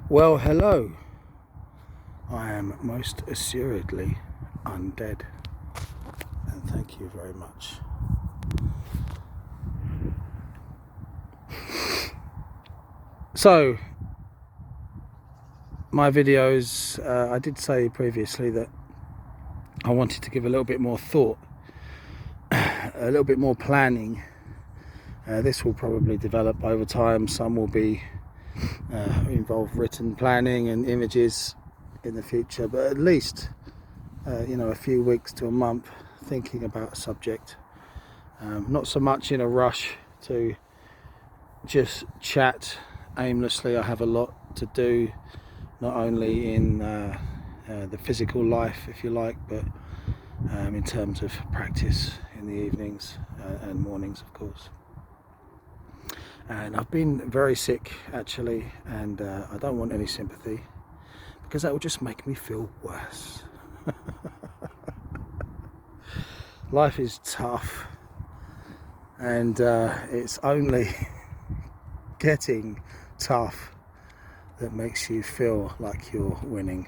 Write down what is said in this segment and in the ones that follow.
Well, hello. I am most assuredly undead, and thank you very much. So, my videos, I did say previously that I wanted to give a little bit more thought, a little bit more planning. This will probably develop over time. Some will be involve written planning and images in the future, but at least a few weeks to a month thinking about a subject, not so much in a rush to just chat aimlessly. I have a lot to do, not only in the physical life, if you like, but in terms of practice in the evenings and mornings, of course. And I've been very sick actually, and I don't want any sympathy, because that will just make me feel worse. Life is tough, and it's only getting tough that makes you feel like you're winning.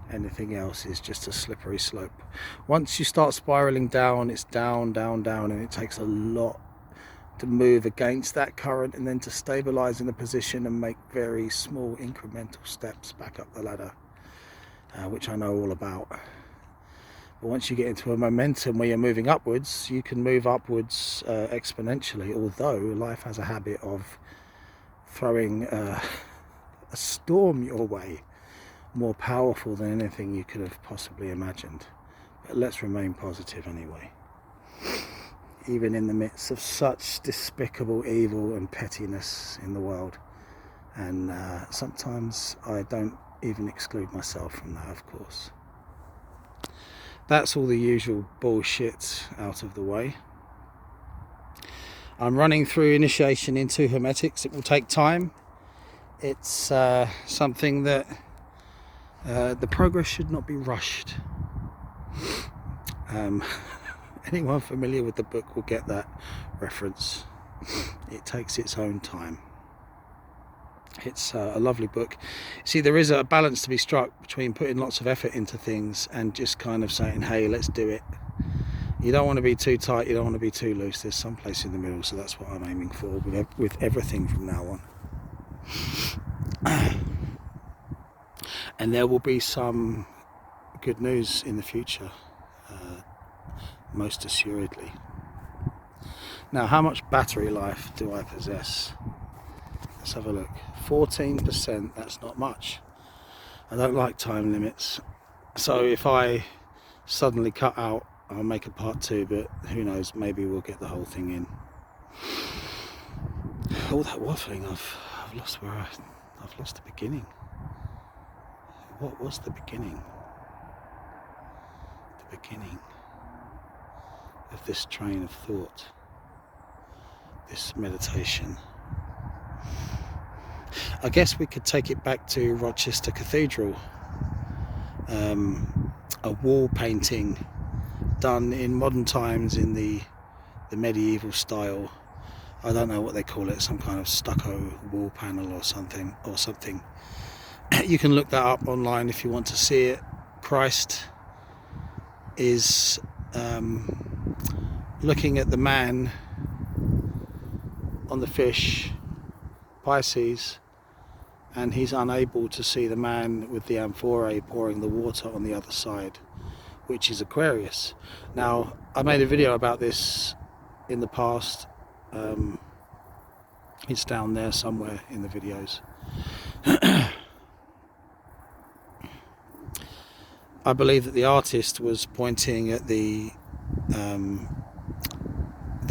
Anything else is just a slippery slope. Once you start spiraling down, it's down, down, down, and it takes a lot to move against that current and then to stabilize in a position and make very small incremental steps back up the ladder, which I know all about. But once you get into a momentum where you're moving upwards, you can move upwards exponentially, although life has a habit of throwing a storm your way, more powerful than anything you could have possibly imagined. But let's remain positive anyway. Even in the midst of such despicable evil and pettiness in the world. And sometimes I don't even exclude myself from that, of course. That's all the usual bullshit out of the way. I'm running through initiation into Hermetics. It will take time. It's something that the progress should not be rushed. Anyone familiar with the book will get that reference. It takes its own time. It's a lovely book. See, there is a balance to be struck between putting lots of effort into things and just kind of saying, hey, let's do it. You don't want to be too tight, you don't want to be too loose. There's some place in the middle, so that's what I'm aiming for with everything from now on. And there will be some good news in the future. Most assuredly. Now, how much battery life do I possess? Let's have a look. 14%, that's not much. I don't like time limits, so if I suddenly cut out, I'll make a part 2, but who knows, maybe we'll get the whole thing in. All that waffling, I've lost I've lost the beginning. What was the beginning? The beginning of this train of thought, this meditation. I guess we could take it back to Rochester Cathedral, a wall painting done in modern times in the medieval style. I don't know what they call it, some kind of stucco wall panel or something. You can look that up online if you want to see it. Christ is looking at the man on the fish, Pisces, and he's unable to see the man with the amphorae pouring the water on the other side, which is Aquarius. Now, I made a video about this in the past. It's down there somewhere in the videos. I believe that the artist was pointing at the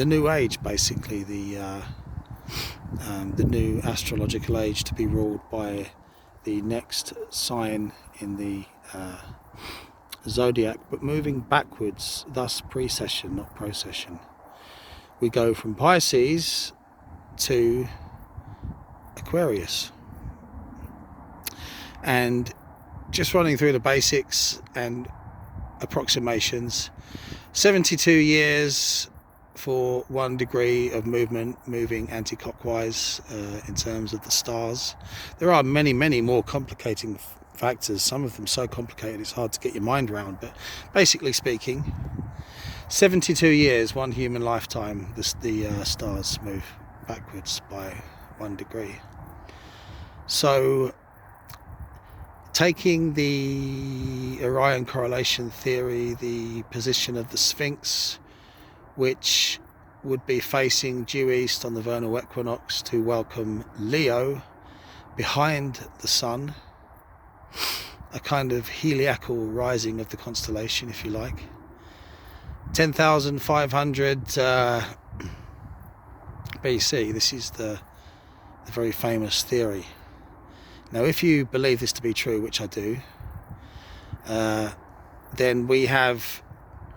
new age, basically the new astrological age to be ruled by the next sign in the zodiac, but moving backwards, thus precession, not procession. We go from Pisces to Aquarius, and just running through the basics and approximations, 72 years for 1 degree of movement, moving anti-clockwise in terms of the stars. There are many, many more complicating factors, some of them so complicated it's hard to get your mind around, but basically speaking, 72 years, 1 human lifetime, the stars move backwards by 1 degree. So taking the Orion correlation theory, the position of the Sphinx, which would be facing due east on the vernal equinox to welcome Leo behind the sun, a kind of heliacal rising of the constellation, if you like. 10,500 BC, this is the very famous theory. Now, if you believe this to be true, which I do, then we have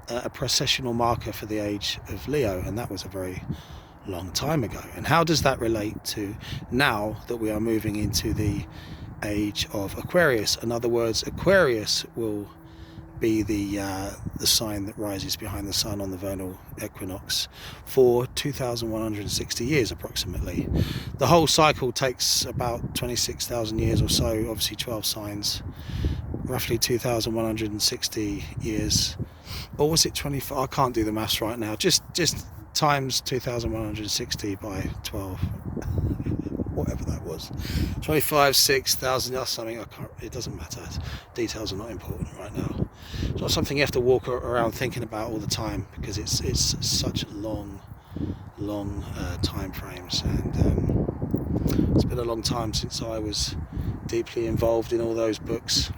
a processional marker for the age of Leo, and that was a very long time ago. And how does that relate to now that we are moving into the age of Aquarius? In other words, Aquarius will be the sign that rises behind the sun on the vernal equinox for 2,160 years approximately. The whole cycle takes about 26,000 years or so, obviously 12 signs, roughly 2,160 years. Or was it 25? I can't do the maths right now. Just times 2,160 by 12, whatever that was. 25, 6,000 or something. It doesn't matter. Details are not important right now. It's not something you have to walk around thinking about all the time, because it's such long time frames, and it's been a long time since I was deeply involved in all those books.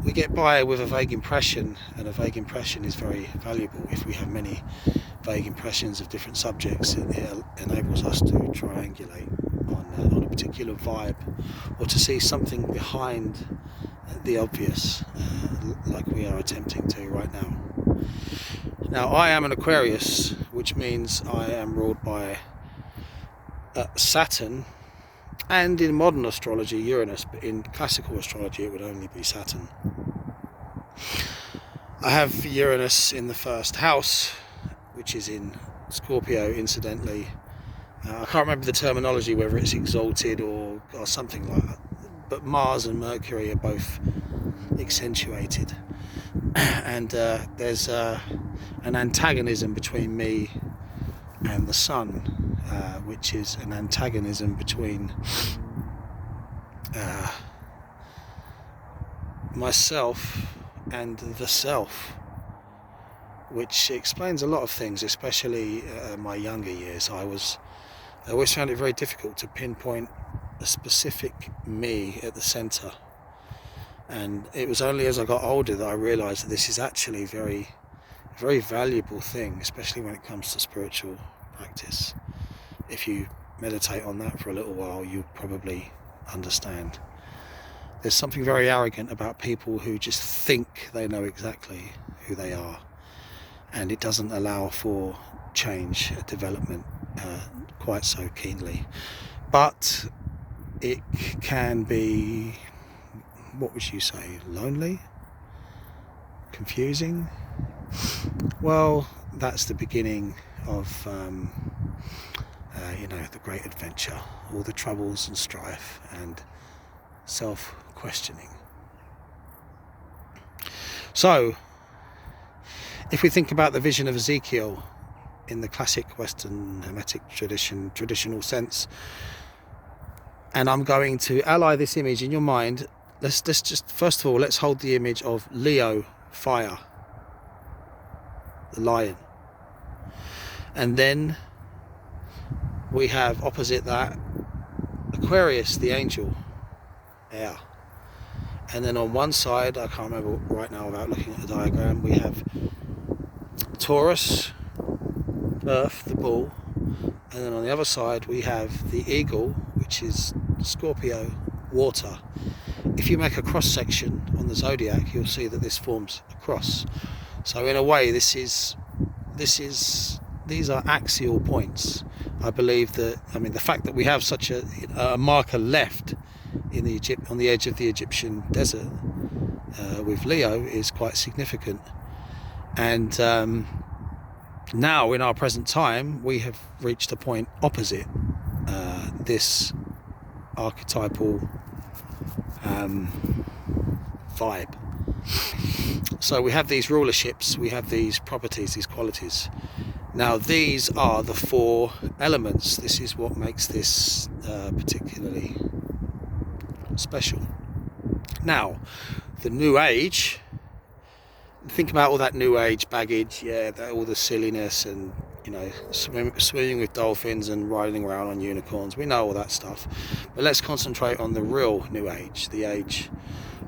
We get by with a vague impression, and a vague impression is very valuable. If we have many vague impressions of different subjects, it enables us to triangulate on a particular vibe, or to see something behind the obvious, like we are attempting to right now. Now, I am an Aquarius, which means I am ruled by Saturn, and in modern astrology Uranus, but in classical astrology it would only be Saturn. I have Uranus in the 1st house, which is in Scorpio, incidentally. I can't remember the terminology, whether it's exalted or something like that, but Mars and Mercury are both accentuated, and there's an antagonism between me and the Sun, which is an antagonism between myself and the self, which explains a lot of things, especially my younger years. I always found it very difficult to pinpoint a specific me at the centre, and it was only as I got older that I realised that this is actually a very valuable thing, especially when it comes to spiritual practice. If you meditate on that for a little while, you'll probably understand. There's something very arrogant about people who just think they know exactly who they are, and it doesn't allow for change, development quite so keenly. But it can be, what would you say, lonely? Confusing? Well, that's the beginning of the great adventure, all the troubles and strife and self-questioning. So, if we think about the vision of Ezekiel in the classic Western Hermetic traditional sense, and I'm going to ally this image in your mind. Let's just, first of all, let's hold the image of Leo, fire, the lion, and then we have opposite that Aquarius, the angel, air, and then on one side, I can't remember right now without looking at the diagram, we have Taurus, earth, the bull, and then on the other side we have the eagle, which is Scorpio, water. If you make a cross section on the zodiac, you'll see that this forms a cross. So in a way, these are axial points. I believe that, the fact that we have such a marker left in on the edge of the Egyptian desert with Leo is quite significant. And now in our present time we have reached a point opposite this archetypal vibe. So we have these rulerships, we have these properties, these qualities. Now these are the 4 elements. This is what makes this particularly special. Now the New Age, think about all that New Age baggage, all the silliness, and you know, swimming with dolphins and riding around on unicorns. We know all that stuff, but let's concentrate on the real New Age, the age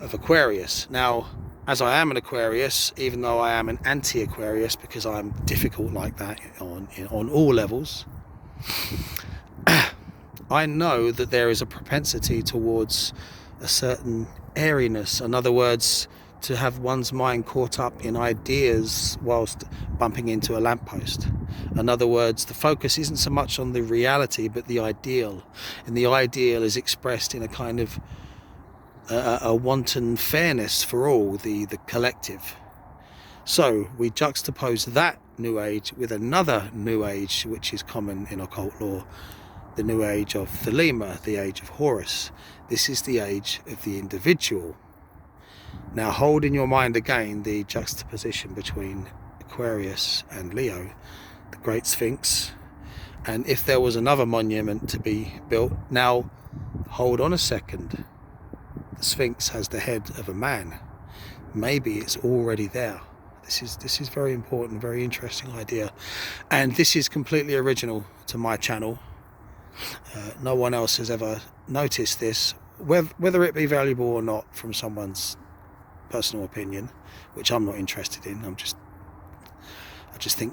of Aquarius. Now, as I am an Aquarius, even though I am an anti-Aquarius because I'm difficult like that on all levels, I know that there is a propensity towards a certain airiness. In other words, to have one's mind caught up in ideas whilst bumping into a lamppost. In other words, the focus isn't so much on the reality but the ideal, and the ideal is expressed in a kind of a wanton fairness for all, the collective. So we juxtapose that New Age with another New Age which is common in occult lore, the New Age of Thelema, the age of Horus. This is the age of the individual. Now hold in your mind again the juxtaposition between Aquarius and Leo, the Great Sphinx, and if there was another monument to be built. Now hold on a second, the Sphinx has the head of a man. Maybe it's already there. This is very important, very interesting idea, and this is completely original to my channel. No one else has ever noticed this, whether it be valuable or not from someone's personal opinion, which I'm not interested in. I just think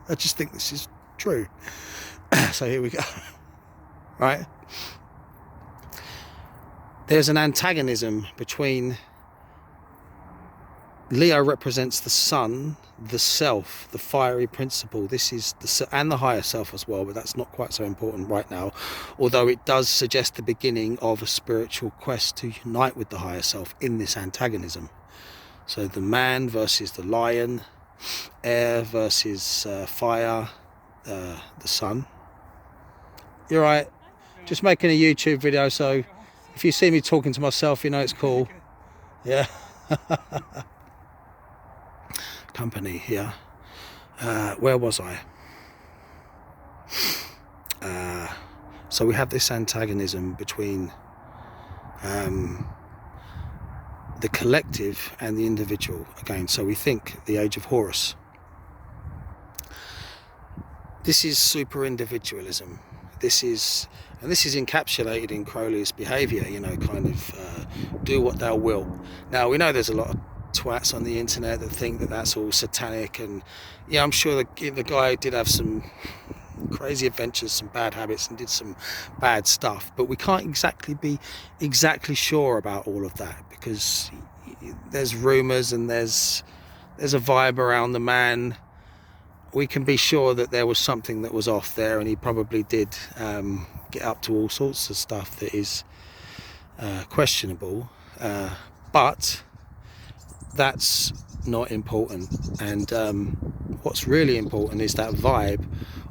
I just think this is true. So here we go. Right, there's an antagonism between Leo represents the sun, the self, the fiery principle. This is and the higher self as well, but that's not quite so important right now, although it does suggest the beginning of a spiritual quest to unite with the higher self in this antagonism. So the man versus the lion, air versus fire, the sun. You're right, just making a YouTube video, so if you see me talking to myself, you know it's cool. Yeah. Company here. Where was I? So we have this antagonism between the collective and the individual again. So we think the age of Horus. This is super individualism. This is encapsulated in Crowley's behaviour, you know, kind of do what thou wilt. Now we know there's a lot of twats on the internet that think that that's all satanic, and yeah, I'm sure the guy did have some crazy adventures, some bad habits, and did some bad stuff, but we can't exactly be sure about all of that, because there's rumours and there's a vibe around the man. We can be sure that there was something that was off there, and he probably did get up to all sorts of stuff that is questionable, but that's not important. And what's really important is that vibe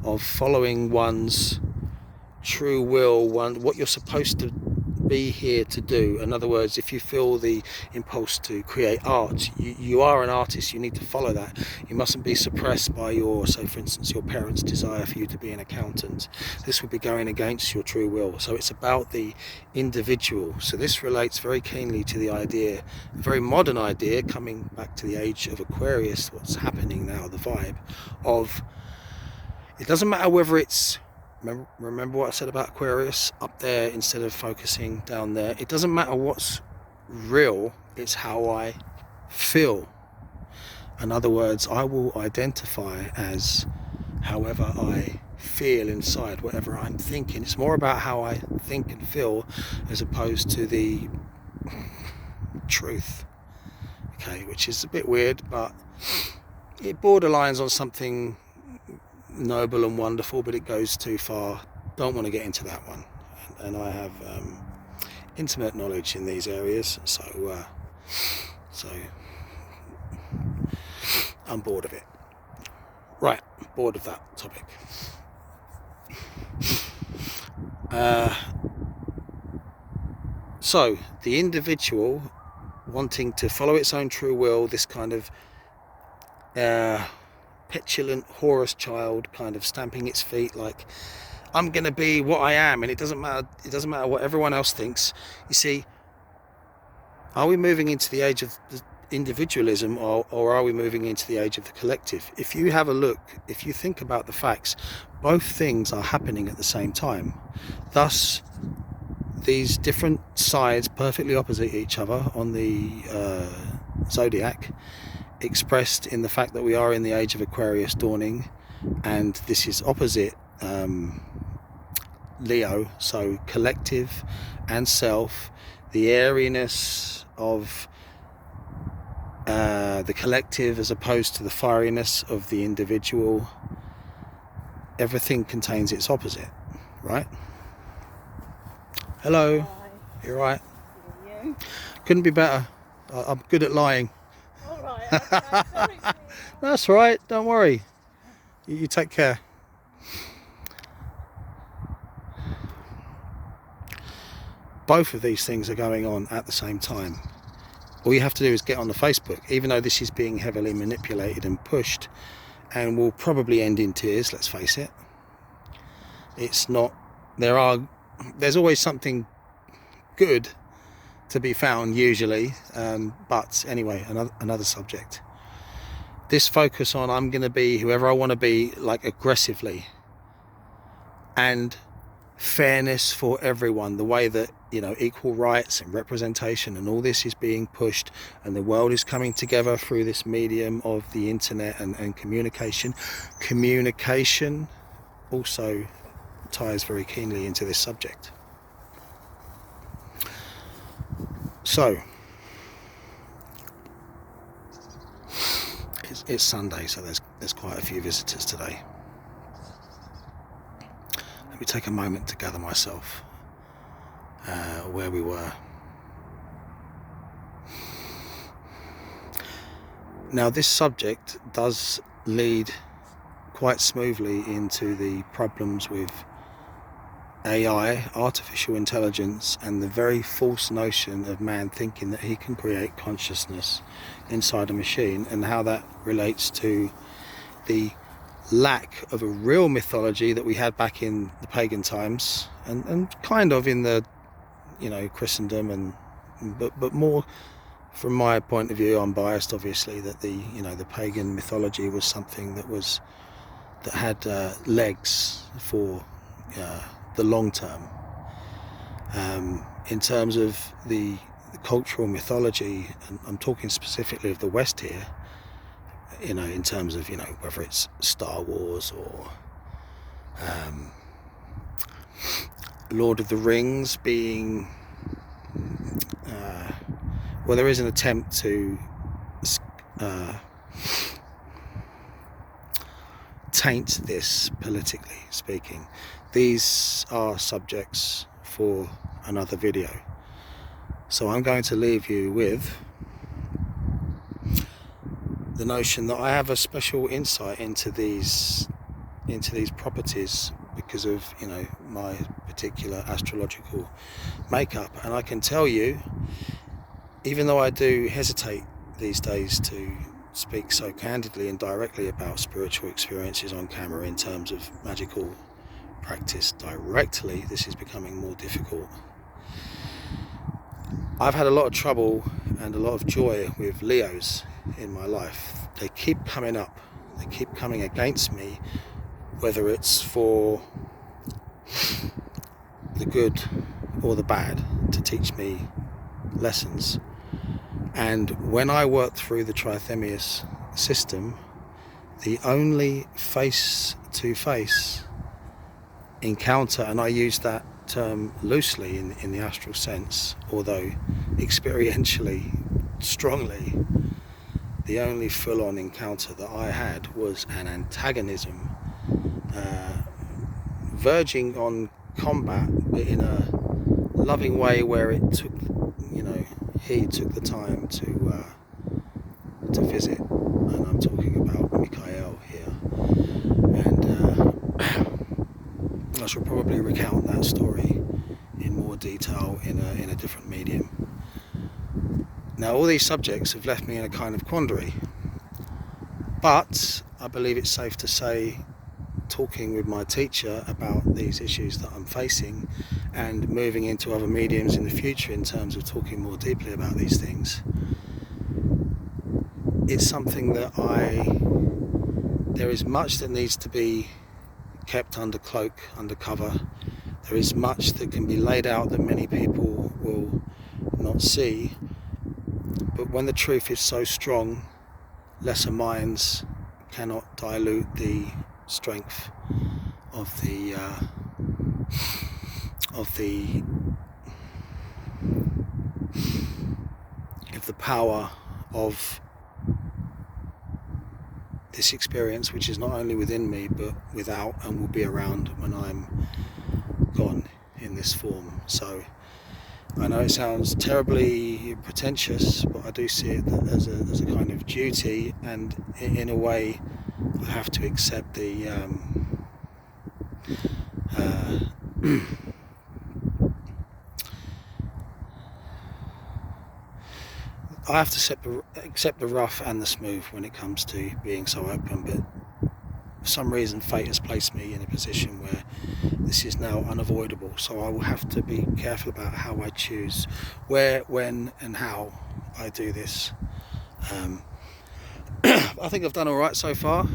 of following one's true will, what you're supposed to be here to do. In other words, if you feel the impulse to create art, you are an artist, you need to follow that. You mustn't be suppressed by say for instance, your parents' desire for you to be an accountant. This would be going against your true will. So it's about the individual. So this relates very keenly to the idea, a very modern idea, coming back to the age of Aquarius, what's happening now, the vibe of, it doesn't matter whether it's, remember what I said about Aquarius, up there instead of focusing down there. It doesn't matter what's real, it's how I feel. In other words, I will identify as however I feel inside, whatever I'm thinking. It's more about how I think and feel as opposed to the truth. Okay, which is a bit weird, but it borderlines on something noble and wonderful, but it goes too far. Don't want to get into that one, and I have intimate knowledge in these areas, so I'm bored of it. Right, bored of that topic. So the individual wanting to follow its own true will, this kind of petulant Horus child, kind of stamping its feet like, I'm going to be what I am, and it doesn't matter what everyone else thinks. You see, are we moving into the age of the individualism, or are we moving into the age of the collective? If you have a look, if you think about the facts, both things are happening at the same time. Thus, these different sides, perfectly opposite each other on the zodiac, expressed in the fact that we are in the age of Aquarius dawning, and this is opposite Leo, so collective and self, the airiness of the collective as opposed to the fieriness of the individual. Everything contains its opposite, right? Hello. Hi. You're right. You? Couldn't be better. I'm good at lying. All right. Okay. Sorry. That's all right. Don't worry. You take care. Both of these things are going on at the same time. All you have to do is get on the Facebook, even though this is being heavily manipulated and pushed, and will probably end in tears, let's face it. It's not, there's always something good to be found usually, but anyway, another subject. This focus on I'm going to be whoever I want to be, like aggressively, and fairness for everyone, the way that, you know, equal rights and representation and all this is being pushed, and the world is coming together through this medium of the internet and communication. Communication also ties very keenly into this subject. So it's Sunday, so there's quite a few visitors today. Let me take a moment to gather myself where we were. Now, this subject does lead quite smoothly into the problems with AI, artificial intelligence, and the very false notion of man thinking that he can create consciousness inside a machine, and how that relates to the lack of a real mythology that we had back in the pagan times, and kind of in the, you know, Christendom, but more from my point of view, I'm biased obviously, that the, you know, the pagan mythology was something that had legs for the long term. In terms of the cultural mythology, and I'm talking specifically of the West here, you know, in terms of, you know, whether it's Star Wars or Lord of the Rings being well, there is an attempt to taint this politically speaking. These are subjects for another video, so I'm going to leave you with the notion that I have a special insight into these properties because of, you know, my particular astrological makeup, and I can tell you, even though I do hesitate these days to speak so candidly and directly about spiritual experiences on camera in terms of magical practice directly, this is becoming more difficult. I've had a lot of trouble and a lot of joy with Leos in my life. They keep coming up, they keep coming against me, whether it's for the good or the bad, to teach me lessons. And when I work through the Trithemius system, the only face-to-face encounter, and I use that term loosely in the astral sense, although experientially strongly, the only full-on encounter that I had was an antagonism, verging on combat, but in a loving way, where it took, you know, he took the time to visit and I'm talking about Mikhail here. And I shall probably recount that story in more detail in a different medium. Now, all these subjects have left me in a kind of quandary, but I believe it's safe to say, talking with my teacher about these issues that I'm facing and moving into other mediums in the future in terms of talking more deeply about these things, it's something that there is much that needs to be kept under cloak, under cover. There is much that can be laid out that many people will not see, but when the truth is so strong, lesser minds cannot dilute the strength of the power of this experience, which is not only within me but without, and will be around when I'm gone in this form. So I know it sounds terribly pretentious, but I do see it as a kind of duty, and in a way I have to accept the I have to accept the rough and the smooth when it comes to being so open, but for some reason fate has placed me in a position where this is now unavoidable, so I will have to be careful about how I choose where, when and how I do this. I think I've done alright so far,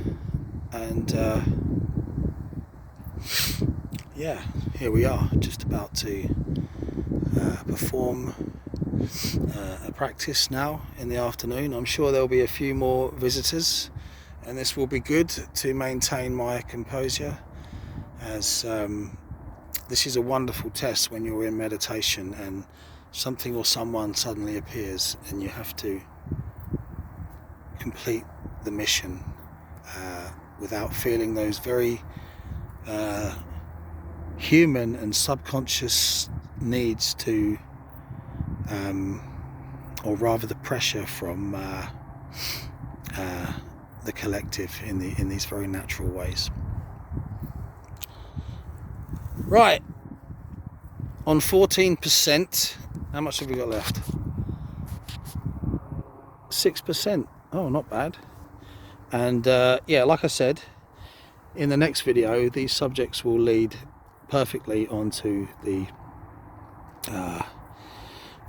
and yeah, here we are, just about to perform a practice now in the afternoon. I'm sure there'll be a few more visitors, and this will be good to maintain my composure, as this is a wonderful test when you're in meditation and something or someone suddenly appears and you have to complete the mission without feeling those very human and subconscious needs to or rather the pressure from the collective in these very natural ways. Right, on 14%, how much have we got left? 6%. Oh, not bad. And yeah, like I said, in the next video these subjects will lead perfectly onto the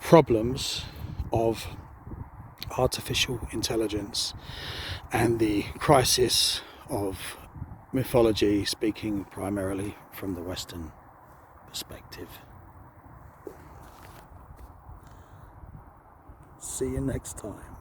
problems of artificial intelligence and the crisis of mythology, speaking primarily from the Western perspective. See you next time.